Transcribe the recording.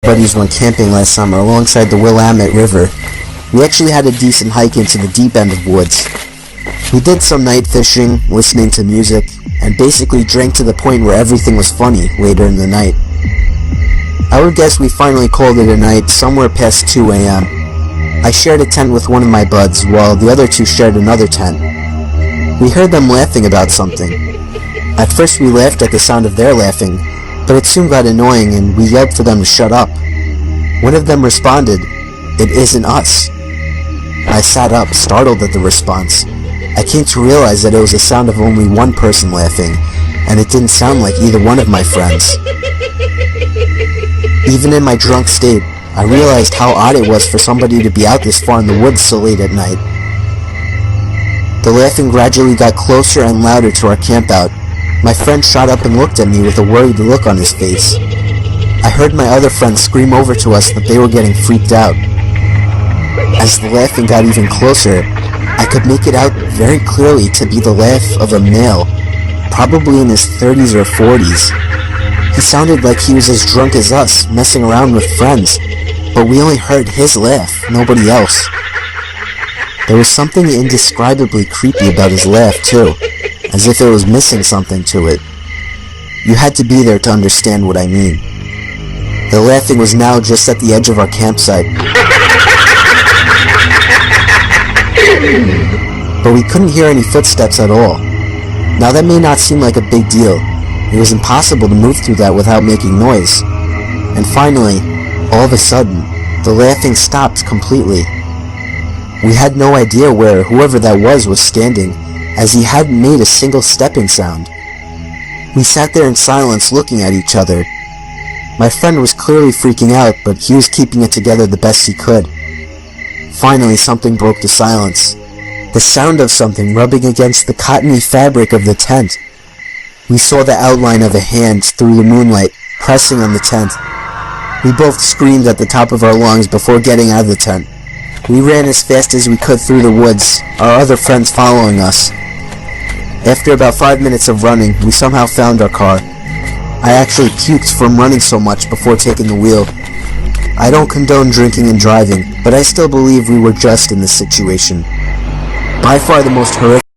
buddies went camping last summer alongside the Willamette River. We actually had a decent hike into the deep end of woods. We did some night fishing, listening to music, and basically drank to the point where everything was funny later in the night. I would guess we finally called it a night somewhere past 2 a.m. I shared a tent with one of my buds, while the other two shared another tent. We heard them laughing about something. At first we laughed at the sound of their laughing, but it soon got annoying and we yelled for them to shut up. One of them responded, "It isn't us." I sat up, startled at the response. I came to realize that it was the sound of only one person laughing, and it didn't sound like either one of my friends. Even in my drunk state, I realized how odd it was for somebody to be out this far in the woods so late at night. The laughing gradually got closer and louder to our campout. My friend shot up and looked at me with a worried look on his face. I heard my other friends scream over to us that they were getting freaked out. As the laughing got even closer, I could make it out very clearly to be the laugh of a male, probably in his 30s or 40s. He sounded like he was as drunk as us, messing around with friends, but we only heard his laugh, nobody else. There was something indescribably creepy about his laugh too, as if it was missing something to it. You had to be there to understand what I mean. The laughing was now just at the edge of our campsite, but we couldn't hear any footsteps at all. Now that may not seem like a big deal. It was impossible to move through that without making noise. And finally, all of a sudden, the laughing stopped completely. We had no idea where whoever that was standing, as he hadn't made a single stepping sound. We sat there in silence looking at each other. My friend was clearly freaking out, but he was keeping it together the best he could. Finally, something broke the silence. The sound of something rubbing against the cottony fabric of the tent. We saw the outline of a hand through the moonlight, pressing on the tent. We both screamed at the top of our lungs before getting out of the tent. We ran as fast as we could through the woods, our other friends following us. After about 5 minutes of running, we somehow found our car. I actually puked from running so much before taking the wheel. I don't condone drinking and driving, but I still believe we were just in this situation. By far the most horrific